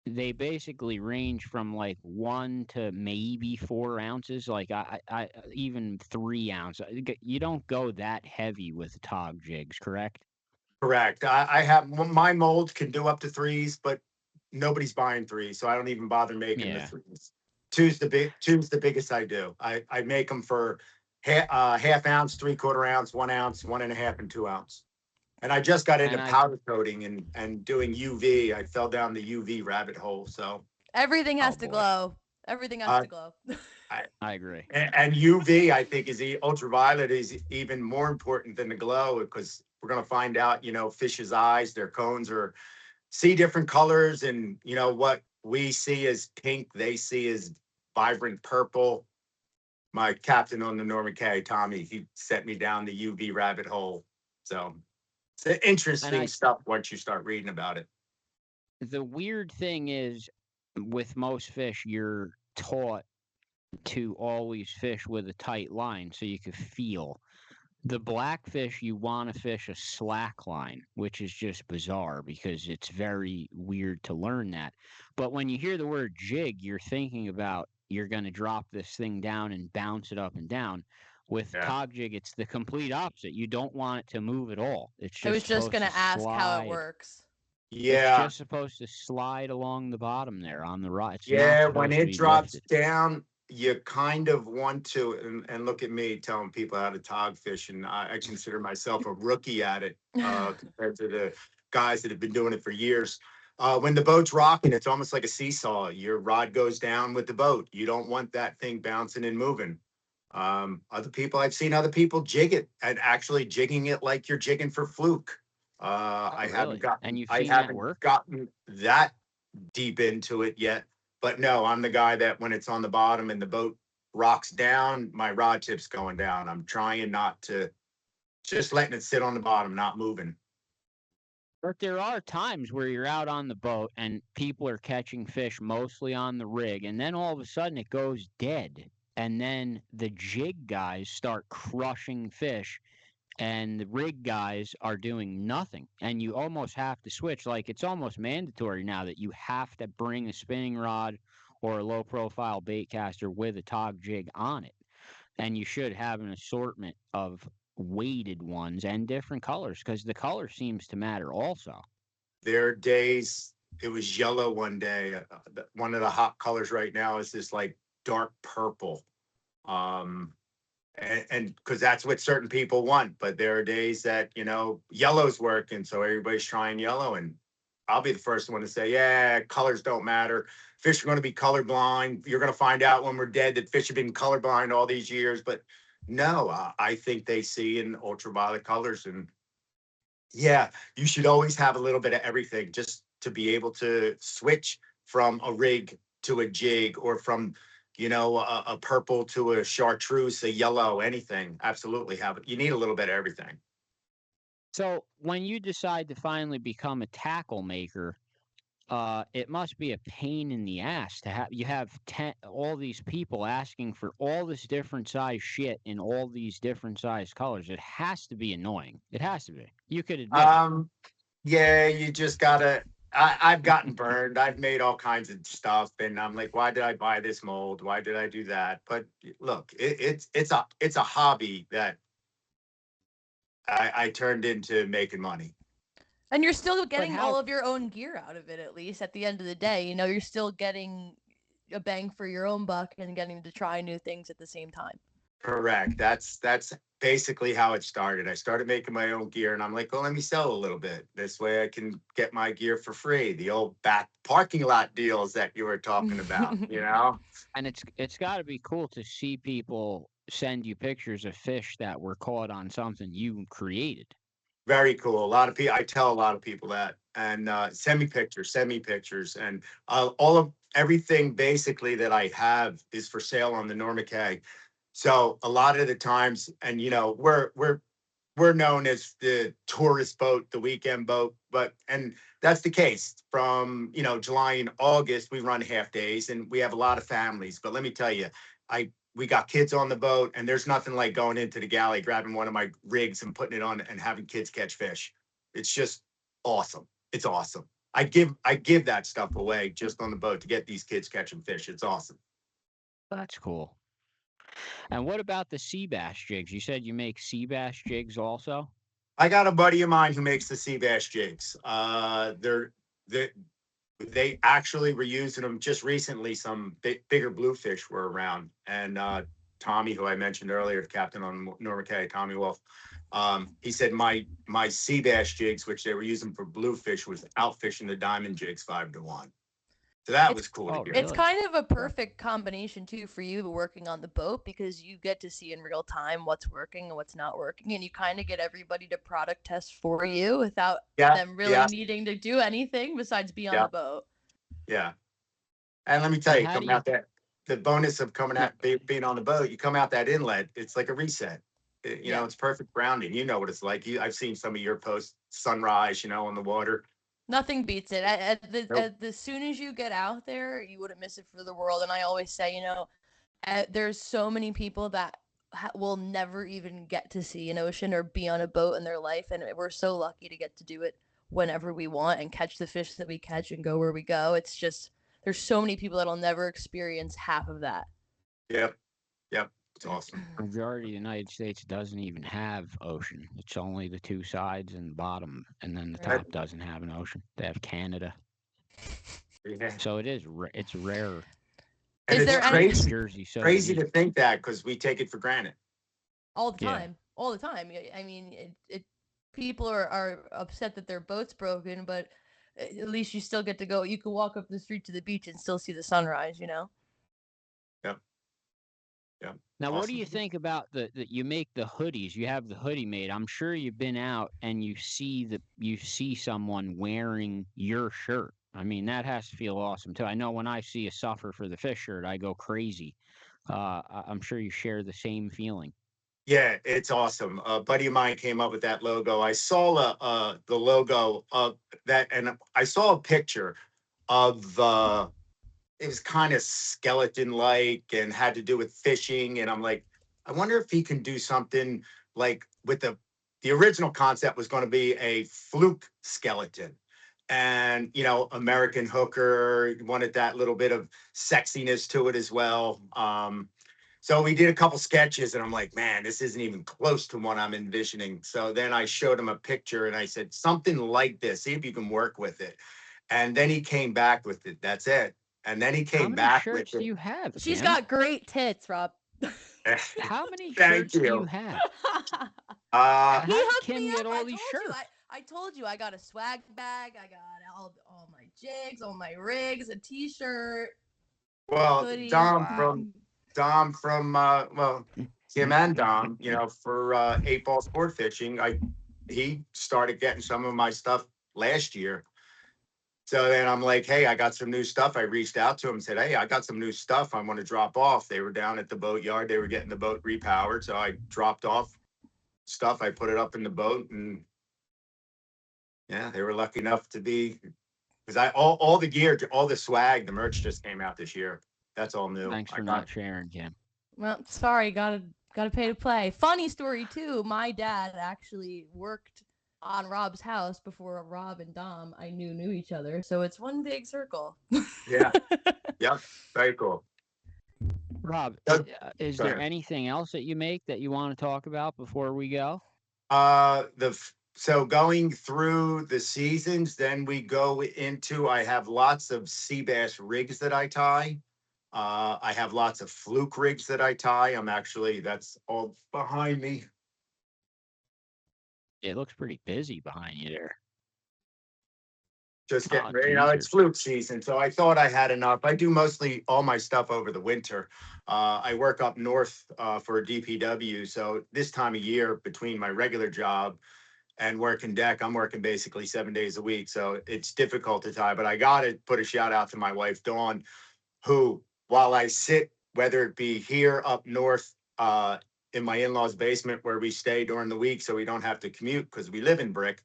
they basically range from like 1 to maybe 4 ounces, like I even 3 ounces. You don't go that heavy with tog jigs, correct? Correct. I have my mold can do up to 3s, but nobody's buying 3s, so I don't even bother making the 3s. 2's the biggest I do. I make them for half ounce, 3/4 ounce, 1 ounce, 1.5, and 2 ounce. And I just got into powder coating and doing UV. I fell down the UV rabbit hole. So everything has to glow. Everything has to glow. I agree. And UV, I think, ultraviolet is even more important than the glow, because we're going to find out, fish's eyes, their cones are see different colors, and you know what we see as pink, they see as vibrant purple. My captain on the Norma K, Tommy, he set me down the UV rabbit hole. So it's And interesting stuff once you start reading about it. the weird thing is, with most fish, you're taught to always fish with a tight line so you could feel. The blackfish, you want to fish a slack line, which is just bizarre because it's very weird to learn that. But when you hear the word jig, you're thinking about you're going to drop this thing down and bounce it up and down. With Yeah. Tog Jig, it's the complete opposite. You don't want it to move at all. It's I was just just supposed gonna to ask how it slide. works. It's Yeah. just supposed to slide along the bottom there on the rod. It's not Yeah. When supposed to it be drops lifted. down, you kind of want to, and look at me telling people how to tog fish, and I consider myself a rookie at it compared to the guys that have been doing it for years. When the boat's rocking, it's almost like a seesaw. Your rod goes down with the boat. You don't want that thing bouncing and moving. I've seen other people jig it and actually jigging it like you're jigging for Fluke. I haven't Really? And gotten, you've I seen that haven't work? gotten that deep into it yet. But no, I'm the guy that when it's on the bottom and the boat rocks down, my rod tip's going down. I'm trying not to, just letting it sit on the bottom, not moving. But there are times where you're out on the boat and people are catching fish mostly on the rig, and then all of a sudden it goes dead. And then the jig guys start crushing fish, and the rig guys are doing nothing. And you almost have to switch. Like, it's almost mandatory now that you have to bring a spinning rod or a low profile bait caster with a Tog Jig on it. And you should have an assortment of weighted ones and different colors because the color seems to matter also. There are days, it was yellow one day. One of the hot colors right now is this like dark purple. Um, and because that's what certain people want, but there are days that, you know, yellow's working, so everybody's trying yellow, and I'll be the first one to say, yeah, colors don't matter. Fish are going to be colorblind. You're going to find out when we're dead that fish have been colorblind all these years. But no, I think they see in ultraviolet colors. And yeah, you should always have a little bit of everything just to be able to switch from a rig to a jig, or from, you know, a purple to a chartreuse, a yellow, anything. Absolutely have it. You need a little bit of everything. So when you decide to finally become a tackle maker, it must be a pain in the ass to have you have all these people asking for all this different size shit in all these different size colors. It has to be annoying. It has to be. You could admit it. Yeah, you just gotta. I've gotten burned. I've made all kinds of stuff, and I'm like, why did I buy this mold? Why did I do that? But look, it's a hobby that I turned into making money. And you're still But getting how all of your own gear out of it, at least at the end of the day. You know, you're still getting a bang for your own buck and getting to try new things at the same time. Correct. That's basically how it started. I started making my own gear, and I'm like, well, let me sell a little bit. This way, I can get my gear for free. The old back parking lot deals that you were talking about, you know. and it's got to be cool to see people send you pictures of fish that were caught on something you created. Very cool. A lot of people, I tell a lot of people that, and send me pictures, and all of everything basically that I have is for sale on the Norma K. So a lot of the times, and you know, we're known as the tourist boat, the weekend boat, and that's the case. From, you know, July and August, we run half days, and we have a lot of families. But let me tell you, we got kids on the boat, and there's nothing like going into the galley, grabbing one of my rigs and putting it on and having kids catch fish. It's just awesome. It's awesome. I give that stuff away just on the boat to get these kids catching fish. It's awesome. That's cool. And what about the sea bass jigs? You said you make sea bass jigs also? I got a buddy of mine who makes the sea bass jigs. They they actually were using them just recently. Some bigger bluefish were around, and Tommy, who I mentioned earlier, the captain on Norma K, Tommy Wolf, he said my sea bass jigs, which they were using for bluefish, was outfishing the diamond jigs 5-1. So that It's- was cool to Oh, hear. It's really? kind of a perfect combination too for you working on the boat because you get to see in real time what's working and what's not working, and you kind of get everybody to product test for you without Yeah, them really yeah, needing to do anything besides be on yeah, the boat. yeah. And let me tell And you, how do coming you? out that the bonus of coming No, out being on the boat, you come out that inlet, it's like a reset. You know, Yeah. it's perfect grounding. You know what it's like. I've seen some of your posts, sunrise, you know, on the water. Nothing beats it. Nope. As soon as you get out there, you wouldn't miss it for the world. And I always say, there's so many people that will never even get to see an ocean or be on a boat in their life, and we're so lucky to get to do it whenever we want and catch the fish that we catch and go where we go. It's just there's so many people that'll never experience half of that. Yep, yep. It's awesome. majority of the United States doesn't even have ocean. It's only the two sides and the bottom, and then the Right. top doesn't have an ocean. They have Canada, Yeah. so it's rare. And Is it's there Like any crazy, Jersey so crazy unique. to think that because we take it for granted. all the Yeah. time? All the time. I mean, people are upset that their boat's broken, but at least you still get to go. You can walk up the street to the beach and still see the sunrise. Yep. Yep. Now, what do Awesome. you think about that you make the hoodies? You have the hoodie made. I'm sure you've been out and you see someone wearing your shirt. I mean, that has to feel awesome too. I know when I see a Suffer for the Fish shirt, I go crazy. I'm sure you share the same feeling. Yeah, it's awesome. A buddy of mine came up with that logo. I saw the logo of that, and I saw a picture of it was kind of skeleton like and had to do with fishing. And I'm like, I wonder if he can do something like with the original concept was going to be a fluke skeleton. And, you know, American hooker wanted that little bit of sexiness to it as well. So we did a couple sketches and I'm like, man, this isn't even close to what I'm envisioning. So then I showed him a picture and I said, something like this, see if you can work with it. And then he came back with it. That's it. And then he How came many back with shirts do you have, She's Kim? got great tits, Rob. it. How many Thank shirts do you you. have? Uh, He How did hooked Kim me get up. all these shirts? I told you I got a swag bag. I got all my jigs, all my rigs, a t-shirt, well, hoodie. Wow. Dom from well, Kim and Dom, you know, for 8 Ball Sportfishing, he started getting some of my stuff last year. So then I'm like, hey, I got some new stuff. I reached out to him and said, hey, I got some new stuff I want to drop off. They were down at the boat yard. They were getting the boat repowered. So I dropped off stuff. I put it up in the boat and yeah, they were lucky enough to be because all the gear, all the swag, the merch just came out this year. That's all new. Thanks I for got not sharing, Kim. Well, sorry, gotta pay to play. Funny story too. My dad actually worked on Rob's house before Rob and Dom I knew each other. So it's one big circle. yeah, yeah, very cool. Rob, So, is go there ahead. anything else that you make that you want to talk about before we go? So going through the seasons, then we go into. I have lots of sea bass rigs that I tie. I have lots of fluke rigs that I tie. That's all behind me. It looks pretty busy behind you there. Just getting Oh, ready. You know, it's teasers. fluke season, so I thought I had enough. I do mostly all my stuff over the winter. I work up north for a DPW, so this time of year between my regular job and working deck, I'm working basically 7 days a week. So it's difficult to tie, but I got to put a shout out to my wife, Dawn, who, while I sit, whether it be here up north in my in-laws basement where we stay during the week so we don't have to commute because we live in Brick,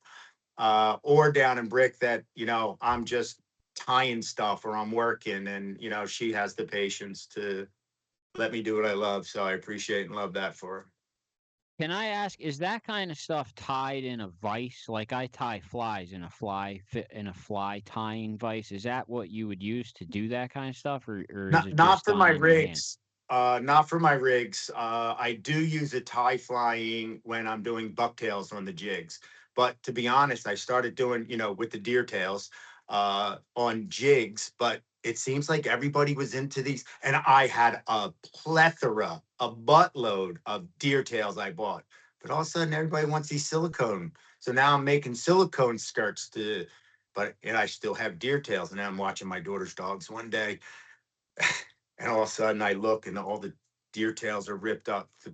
or down in Brick that, you know, I'm just tying stuff or I'm working and, you know, she has the patience to let me do what I love. So I appreciate and love that for her. Can I ask, is that kind of stuff tied in a vise? Like I tie flies in a fly tying vise. Is that what you would use to do that kind of stuff, or is it Not just for done my in your hand? rigs. Not for my rigs. I do use a tie flying when I'm doing bucktails on the jigs. But to be honest, I started doing, you know, with the deer tails on jigs, but it seems like everybody was into these. And I had a plethora, a buttload of deer tails I bought. But all of a sudden, everybody wants these silicone. So now I'm making silicone skirts to but and I still have deer tails. And I'm watching my daughter's dogs one day, and all of a sudden I look and all the deer tails are ripped up. The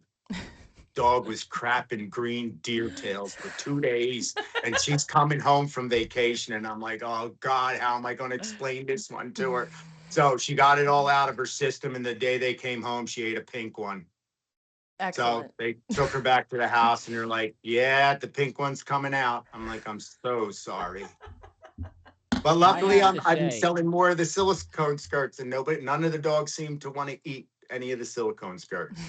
dog was crapping green deer tails for 2 days, and she's coming home from vacation, and I'm like, oh God, how am I going to explain this one to her? So she got it all out of her system, and the day they came home, she ate a pink one. Excellent. So they took her back to the house, and they're like, yeah, the pink one's coming out. I'm like, I'm so sorry. But luckily, have to I've been say- selling more of the silicone skirts, and none of the dogs seem to want to eat any of the silicone skirts.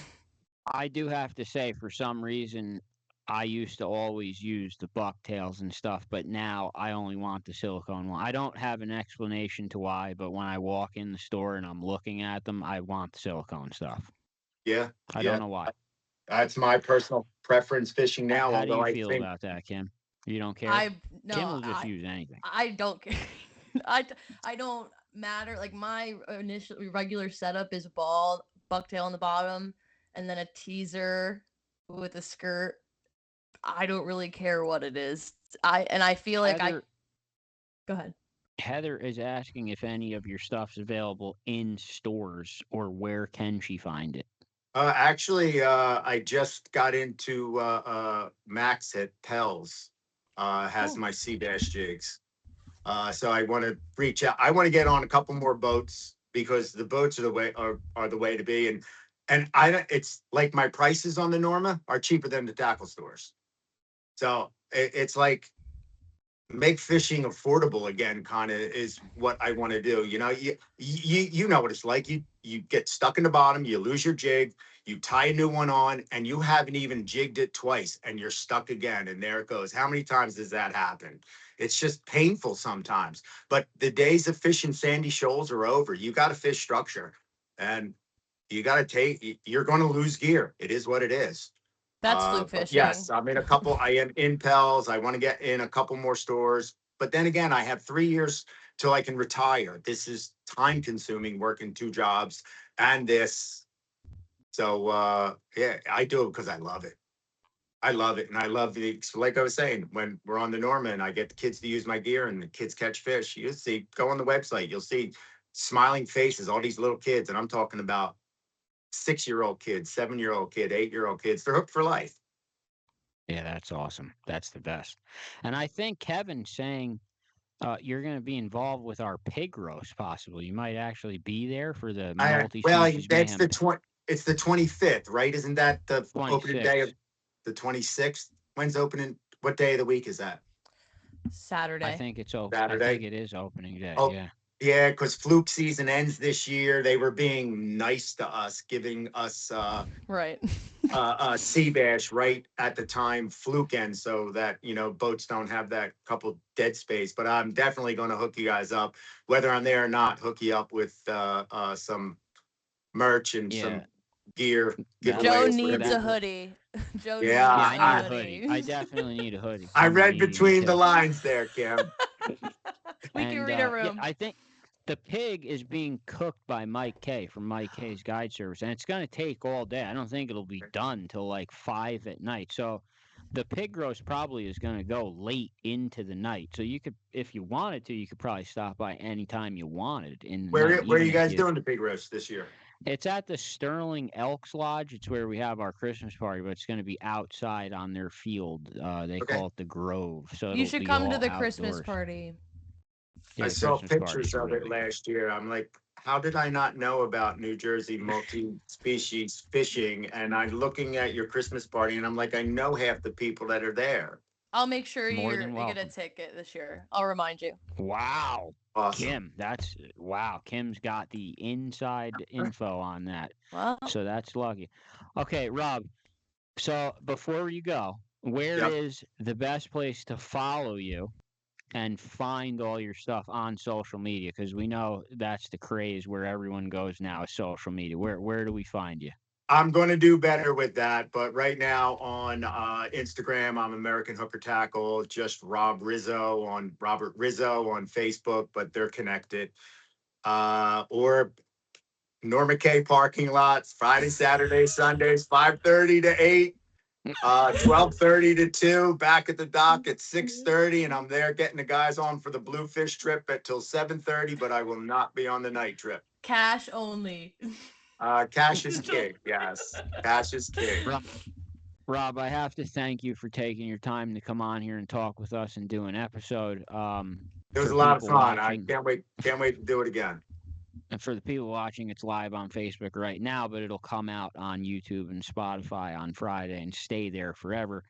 I do have to say, for some reason, I used to always use the bucktails and stuff, but now I only want the silicone one. I don't have an explanation to why, but when I walk in the store and I'm looking at them, I want the silicone stuff. Yeah, I don't know why. That's my personal preference fishing now. How do although you I feel think about that, Kim? You don't care? I Kim will no, just use anything. I don't care. I don't matter. Like my initial regular setup is ball, bucktail on the bottom, and then a teaser with a skirt. I don't really care what it is. I feel like Heather, go ahead. Heather is asking if any of your stuff's available in stores, or where can she find it? Actually, I just got into Max at Pell's. Has Cool. my sea bass jigs. So I want to reach out. I want to get on a couple more boats, because the boats are the way to be. And it's like my prices on the Norma are cheaper than the tackle stores. So it's like make fishing affordable again, kind of is what I want to do. You know what it's like. You get stuck in the bottom, you lose your jig, you tie a new one on, and you haven't even jigged it twice, and you're stuck again, and there it goes. How many times does that happen? It's just painful sometimes. But the days of fishing sandy shoals are over. You got to fish structure, and you got to you're going to lose gear. It is what it is. That's fluke But fishing. yes, I'm in a couple. I am in Pell's. I want to get in a couple more stores. But then again, I have 3 years till I can retire. This is time consuming, working 2 jobs and this. So yeah, I do it because I love it. I love it. And I love like I was saying, when we're on the Norma and I get the kids to use my gear and the kids catch fish, you see, go on the website, you'll see smiling faces, all these little kids. And I'm talking about 6-year-old kids, 7-year-old kid, 8-year-old kids. They're hooked for life. Yeah, that's awesome. That's the best. And I think Kevin's saying you're going to be involved with our pig roast, possibly. You might actually be there for the multi-species That's mayhem. it's the 25th, right? Isn't that the opening day 26th. of the 26th? When's opening? What day of the week is that? Saturday. I think it's open. Saturday? I think it is opening day. Oh, Yeah. Yeah, because Fluke season ends this year. They were being nice to us, giving us Right. sea bass right at the time Fluke ends, so that boats don't have that couple dead space. But I'm definitely going to hook you guys up, whether I'm there or not. Hook you up with some merch and some gear. Joe needs a hoodie. Joe needs I a hoodie. I definitely need a hoodie. I read between the lines there, Kim. We can read a room. Yeah, I think the pig is being cooked by Mike K from Mike K's Guide Service, and it's going to take all day. I don't think it'll be done till like 5 at night. So the pig roast probably is going to go late into the night. So you could, if you wanted to, you could probably stop by anytime you wanted. Where are you guys doing the pig roast this year? It's at the Sterling Elks Lodge. It's where we have our Christmas party, but it's going to be outside on their field. They call it the Grove. So you should come to the Christmas party. I saw pictures of it last year. I'm like, how did I not know about New Jersey multi-species fishing? And I'm looking at your Christmas party, and I'm like, I know half the people that are there. I'll make sure you get a ticket this year. I'll remind you. Wow. Awesome. Kim, Kim's got the inside info on that. Wow. So that's lucky. Okay, Rob. So before you go, where is the best place to follow you and find all your stuff on social media? Because we know that's the craze where everyone goes now is social media. Where do we find you? I'm going to do better with that, but right now on Instagram, I'm American Hooker Tackle, just Robert Rizzo on Facebook, but they're connected. Or Norma K parking lots, Friday, Saturday, Sundays, 5:30 to 8. 12:30 to 2, back at the dock at 6:30, and I'm there getting the guys on for the Bluefish trip till 7:30, but I will not be on the night trip. Cash only. Cash is king. Yes, cash is king. Rob, I have to thank you for taking your time to come on here and talk with us and do an episode. It was for a lot of people fun. I watching- can't wait to do it again. And for the people watching, it's live on Facebook right now, but it'll come out on YouTube and Spotify on Friday and stay there forever.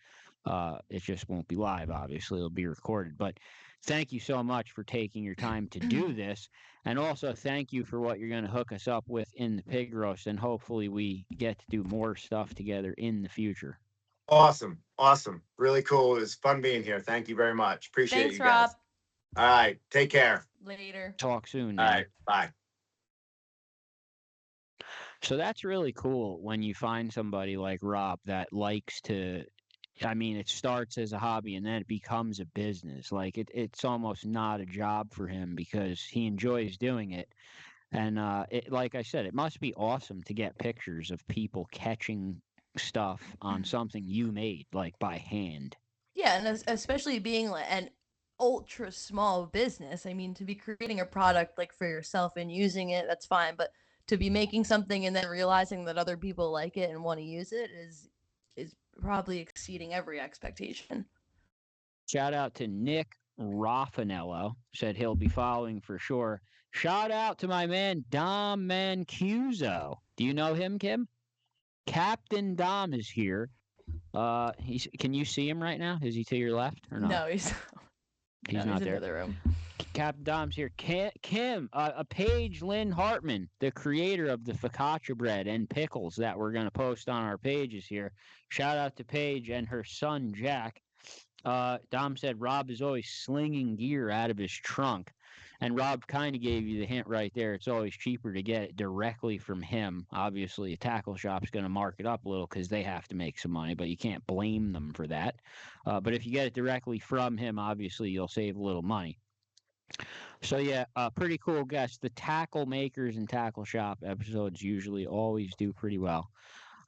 It just won't be live, obviously. It'll be recorded. But thank you so much for taking your time to do this. And also thank you for what you're going to hook us up with in the pig roast. And hopefully we get to do more stuff together in the future. Awesome. Really cool. It was fun being here. Thank you very much. Appreciate Thanks, you guys. Rob. All right. Take care. Later. Talk soon. All man. right. Bye. So that's really cool when you find somebody like Rob that likes to, I mean, it starts as a hobby and then it becomes a business. Like it's almost not a job for him because he enjoys doing it. And like I said, it must be awesome to get pictures of people catching stuff on something you made, like by hand. Yeah, and especially being an ultra small business. I mean, to be creating a product like for yourself and using it, that's fine. But to be making something and then realizing that other people like it and want to use it is probably exceeding every expectation. Shout out to Nick Raffanello, said he'll be following for sure. Shout out to my man Dom Mancuso. Do you know him, Kim? Captain Dom is here. Can you see him right now? Is he to your left or not? No, he's not there. In the other room. Captain Dom's here. Kim, Paige Lynn Hartman, the creator of the Focaccia bread and pickles that we're going to post on our pages here. Shout out to Paige and her son, Jack. Dom said Rob is always slinging gear out of his trunk. And Rob kind of gave you the hint right there. It's always cheaper to get it directly from him. Obviously, a tackle shop's going to mark it up a little because they have to make some money, but you can't blame them for that. But if you get it directly from him, obviously, you'll save a little money. So, yeah, pretty cool guest. The tackle makers and tackle shop episodes usually always do pretty well.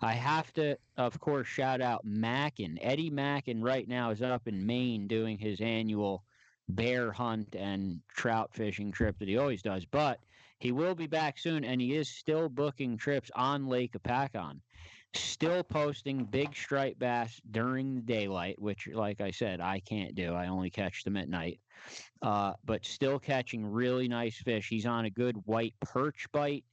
I have to, of course, shout out Mackin. Eddie Mackin right now is up in Maine doing his annual bear hunt and trout fishing trip that he always does. But he will be back soon, and he is still booking trips on Lake Apacon. Still posting big striped bass during the daylight, which, like I said, I can't do. I only catch them at night. But still catching really nice fish. He's on a good white perch bite.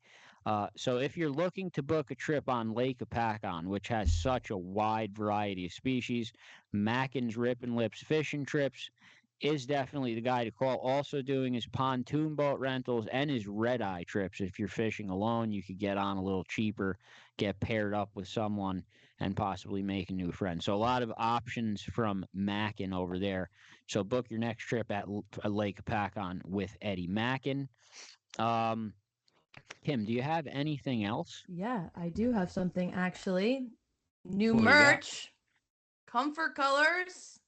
So if you're looking to book a trip on Lake Apacon, which has such a wide variety of species, Mackin's Rip and Lips fishing trips is definitely the guy to call. Also doing his pontoon boat rentals and his red-eye trips. If you're fishing alone, you could get on a little cheaper, get paired up with someone, and possibly make a new friend. So a lot of options from Mackin over there. So book your next trip at Lake Apacon with Eddie Mackin. Kim, do you have anything else? Yeah, I do have something actually. New What do you got? merch. Comfort colors.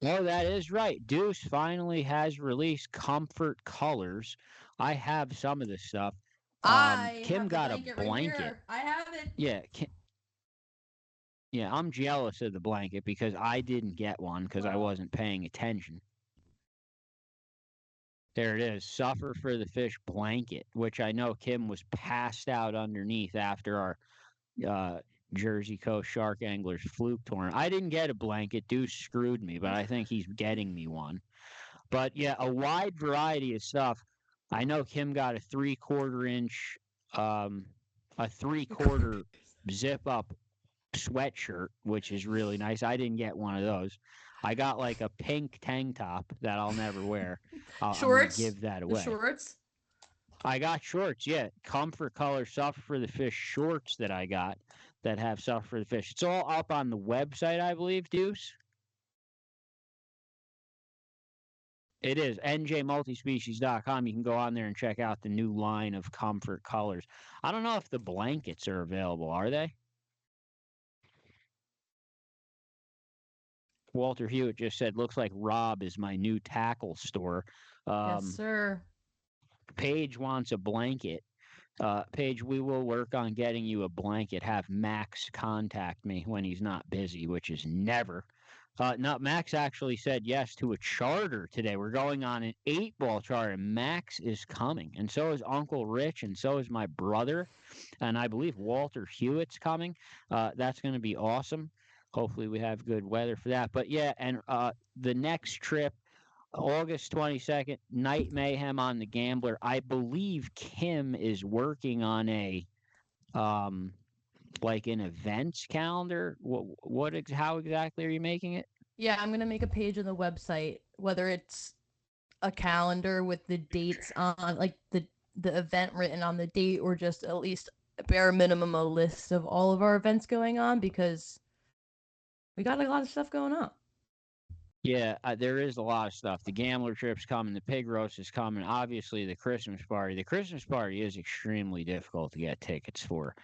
Oh, that is right. Deuce finally has released Comfort Colors. I have some of this stuff. Kim have the got a right blanket. here. I have it. Yeah, yeah, I'm jealous of the blanket because I didn't get one because I wasn't paying attention. There it is. Suffer for the Fish blanket, which I know Kim was passed out underneath after our Jersey Coast Shark Anglers Fluke tournament. I didn't get a blanket. Deuce screwed me, but I think he's getting me one. But yeah, a wide variety of stuff. I know Kim got a 3/4 inch, a 3/4 zip up sweatshirt, which is really nice. I didn't get one of those. I got like a pink tank top that I'll never wear. I'm gonna Shorts. give that The away. shorts. I got shorts, yeah. Comfort Color Suffer for the Fish shorts that I got that have Suffer for the Fish. It's all up on the website, I believe, Deuce. It is njmultispecies.com. You can go on there and check out the new line of Comfort Colors. I don't know if the blankets are available, are they? Walter Hewitt just said, looks like Rob is my new tackle store. Yes, sir. Paige wants a blanket. Paige, we will work on getting you a blanket. Have Max contact me when he's not busy, which is never. No, Max actually said yes to a charter today. We're going on an 8-ball charter, and Max is coming. And so is Uncle Rich, and so is my brother. And I believe Walter Hewitt's coming. That's going to be awesome. Hopefully, we have good weather for that. But yeah, and the next trip, August 22nd, Night Mayhem on the Gambler. I believe Kim is working on a like an events calendar. How exactly are you making it? Yeah, I'm gonna make a page on the website, whether it's a calendar with the dates on, like the event written on the date, or just at least a bare minimum a list of all of our events going on, because we got a lot of stuff going on. Yeah, there is a lot of stuff. The Gambler trip's coming. The pig roast is coming. Obviously, the Christmas party. The Christmas party is extremely difficult to get tickets for,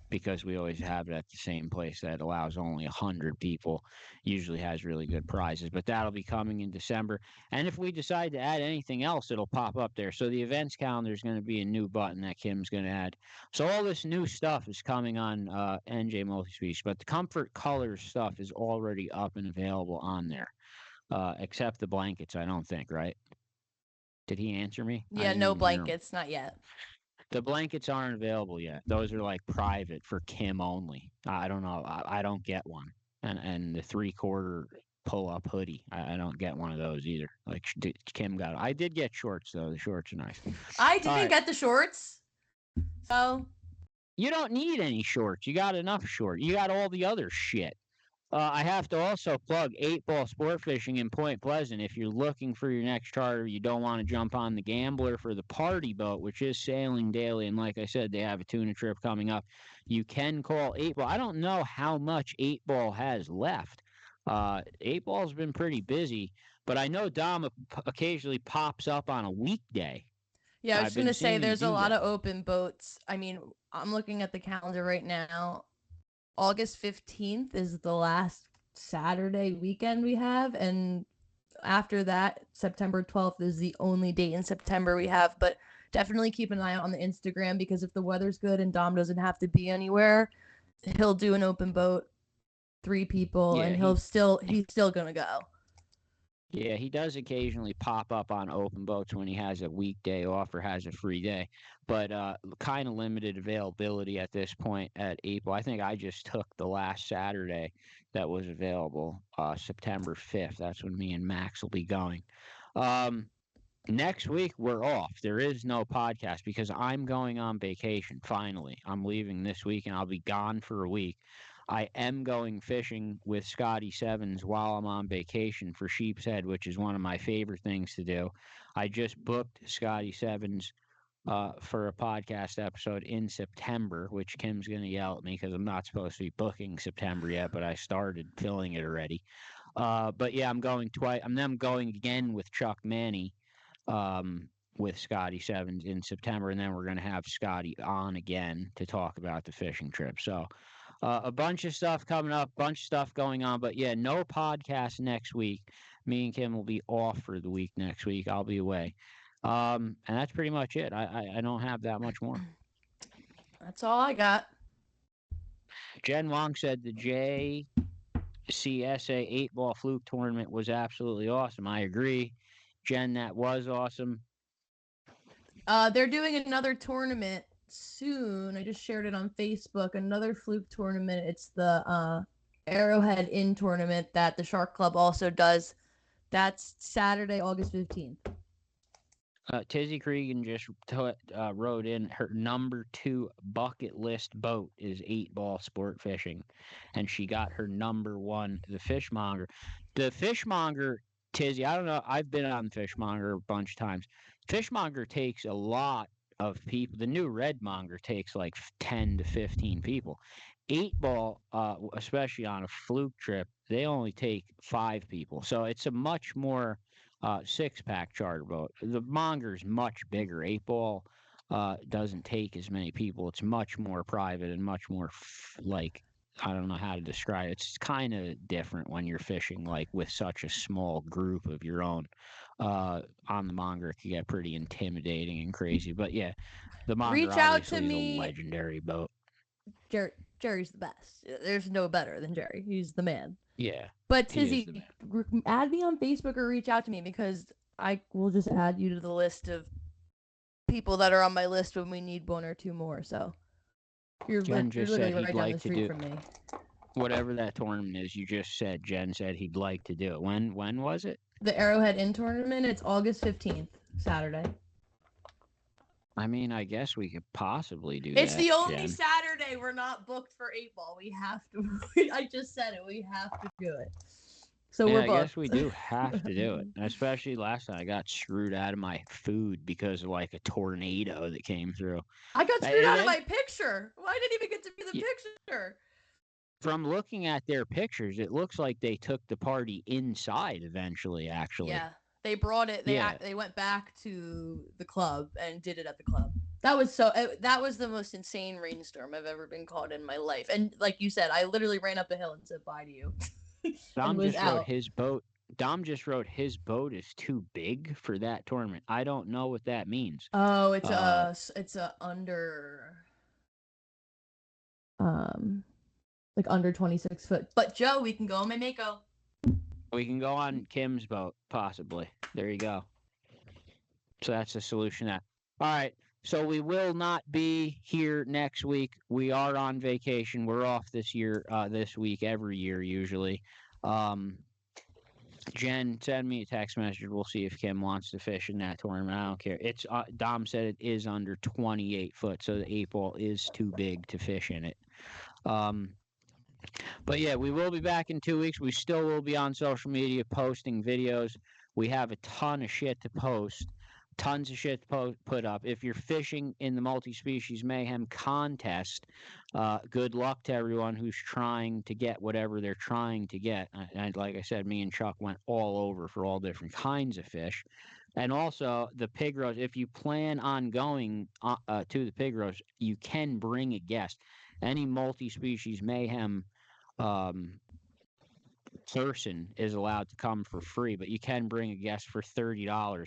because we always have it at the same place that allows only 100 people. Usually has really good prizes, but that'll be coming in December. And if we decide to add anything else, it'll pop up there. So the events calendar is going to be a new button that Kim's going to add. So all this new stuff is coming on NJ Multispecies, but the Comfort Colors stuff is already up and available on there, except the blankets, I don't think, right? Did he answer me? Yeah, no blankets, not yet. The blankets aren't available yet. Those are like private for Kim only. I don't know. I don't get one. And the 3/4 pull-up hoodie, I don't get one of those either. Like Kim got. I did get shorts though. The shorts are nice. I didn't get the shorts, so you don't need any shorts. You got enough shorts. You got all the other shit. I have to also plug 8-Ball Sportfishing in Point Pleasant. If you're looking for your next charter, you don't want to jump on the Gambler for the party boat, which is sailing daily. And like I said, they have a tuna trip coming up. You can call 8-Ball. I don't know how much 8-Ball has left. 8-Ball's been pretty busy, but I know Dom occasionally pops up on a weekday. Yeah, I was going to say there's a lot of open boats. I mean, I'm looking at the calendar right now. August 15th is the last Saturday weekend we have, and after that, September 12th is the only date in September we have. But definitely keep an eye out on the Instagram, because if the weather's good and Dom doesn't have to be anywhere, he'll do an open boat, 3 people, and he's still gonna go. Yeah, he does occasionally pop up on open boats when he has a weekday off or has a free day, but kind of limited availability at this point at 8-Ball. I think I just took the last Saturday that was available, September 5th. That's when me and Max will be going. Next week, we're off. There is no podcast because I'm going on vacation, finally. I'm leaving this week, and I'll be gone for a week. I am going fishing with Scotty Sevens while I'm on vacation for Sheep's Head, which is one of my favorite things to do. I just booked Scotty Sevens for a podcast episode in September, which Kim's going to yell at me because I'm not supposed to be booking September yet, but I started filling it already. But yeah, I'm going twice. I'm going again with Chuck Manny with Scotty Sevens in September, and then we're going to have Scotty on again to talk about the fishing trip. So a bunch of stuff coming up, bunch of stuff going on. But yeah, no podcast next week. Me and Kim will be off for the week next week. I'll be away. And that's pretty much it. I don't have that much more. That's all I got. Jen Wong said the JCSA 8-Ball Fluke tournament was absolutely awesome. I agree. Jen, that was awesome. They're doing another tournament soon. I just shared it on Facebook. Another Fluke tournament. It's the Arrowhead Inn tournament that the Shark Club also does. That's Saturday, August 15th. Tizzy Cregan just wrote in her number 2 bucket list boat is 8-Ball Sportfishing, and she got her number 1, the Fishmonger. The Fishmonger, Tizzy, I don't know. I've been on Fishmonger a bunch of times. Fishmonger takes a lot of people. The new Redmonger takes like 10 to 15 people. 8-Ball, especially on a Fluke trip, they only take 5 people. So it's a much more 6-pack charter boat. The Monger's much bigger. 8-Ball doesn't take as many people. It's much more private and much more like, I don't know how to describe it. It's kind of different when you're fishing like with such a small group of your own. on the Monger, it could get pretty intimidating and crazy. But yeah, the Monger Reach out to obviously is me. a legendary boat. Jerry's the best. There's no better than Jerry. He's the man. Yeah. But he is the Tizzy, man. add me on Facebook or reach out to me because I will just add you to the list of people that are on my list when we need one or two more. So you're literally right down the street from me. Whatever that tournament is, you just said. Jen said he'd like to do it. When was it? The Arrowhead Inn tournament. It's August 15th, Saturday. I mean, I guess we could possibly do that. It's the only Jen. Saturday we're not booked for 8-ball. We have to. I just said it. We have to do it. So yeah, we're booked. I guess we do have to do it. Especially last time I got screwed out of my food because of like a tornado that came through. I got screwed out of my picture. Well, I didn't even get to be the picture. From looking at their pictures, it looks like they took the party inside eventually, actually. Yeah. They brought it. They went back to the club and did it at the club. That was the most insane rainstorm I've ever been caught in my life. And like you said, I literally ran up a hill and said bye to you. Dom just wrote his boat. Dom just wrote his boat is too big for that tournament. I don't know what that means. Oh, it's a under like under 26 foot. But Joe, we can go on my Mako. We can go on Kim's boat, possibly. There you go. So that's the solution. All right. So we will not be here next week. We are on vacation. We're off this week, every year usually. Jen, send me a text message. We'll see if Kim wants to fish in that tournament. I don't care. It's Dom said it is under 28 foot, so the 8-ball is too big to fish in it. But yeah, we will be back in 2 weeks. We still will be on social media posting videos. We have a ton of shit to post, tons of shit to put up. If you're fishing in the Multispecies Mayhem contest, good luck to everyone who's trying to get whatever they're trying to get. And like I said, me and Chuck went all over for all different kinds of fish. And also the pig roast, if you plan on going to the pig roast, you can bring a guest. Any Multispecies Mayhem person is allowed to come for free, but you can bring a guest for $30.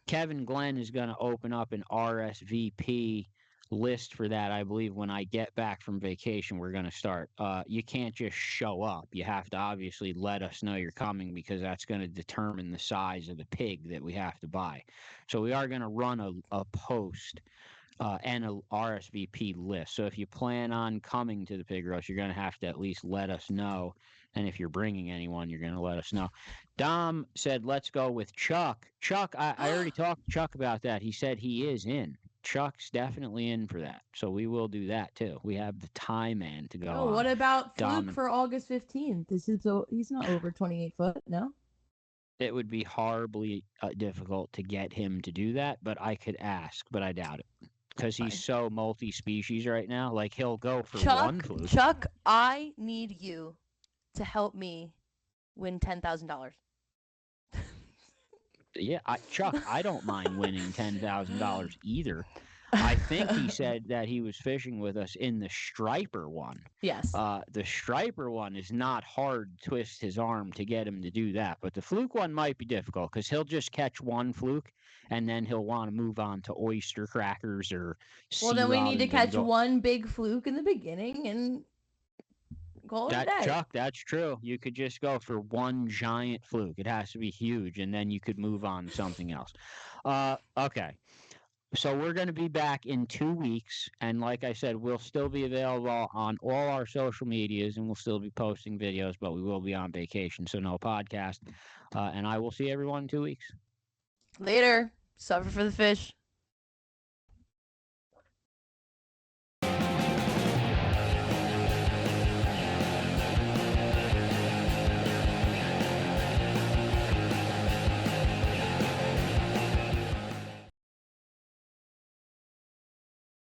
Kevin Glenn is going to open up an RSVP list for that. I believe when I get back from vacation, we're going to start. You can't just show up. You have to obviously let us know you're coming because that's going to determine the size of the pig that we have to buy. So we are going to run a post and a RSVP list. So if you plan on coming to the pig roast, you're going to have to at least let us know. And if you're bringing anyone, you're going to let us know. Dom said, let's go with Chuck. Chuck, I already talked to Chuck about that. He said he is in. Chuck's definitely in for that. So we will do that too. We have the time man to go on. What about Fluke for August 15th? He's not over 28 foot, no? It would be horribly difficult to get him to do that, but I could ask, but I doubt it. Because he's so multi-species right now. Like, he'll go for one fluke. Chuck, I need you to help me win $10,000. Yeah, Chuck, I don't mind winning $10,000 either. I think he said that he was fishing with us in the striper one. Yes. The striper one is not hard to twist his arm to get him to do that. But the fluke one might be difficult because he'll just catch one fluke and then he'll want to move on to oyster crackers or Well, then we need to catch one big fluke in the beginning and call it a day. Chuck, that's true. You could just go for one giant fluke. It has to be huge, and then you could move on to something else. Okay. So we're going to be back in 2 weeks, and like I said, we'll still be available on all our social medias, and we'll still be posting videos, but we will be on vacation, so no podcast. And I will see everyone in 2 weeks. Later. Suffer for the fish.